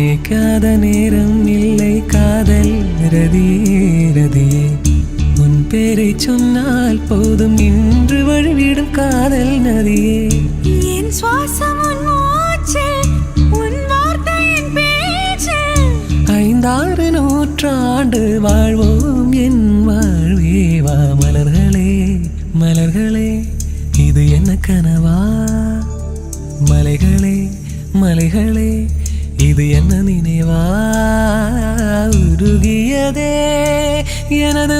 நினைக்காத நேரம் இல்லை காதல் ரதியே ரதியே உன் பேரை சொன்னால் போதும் இன்று வழிவிடும் காதல் நதியே என் சுவாசம் உன் மூச்சு உன் வார்த்தையின் பேச்சு 5-6 நூற்றாண்டு வாழ்வோம் என் வாழ்வே வா மலர்களே மலர்களே இது என்ன கனவா மலைகளே மலைகளே இது என்ன நினைவா உருகியதே எனது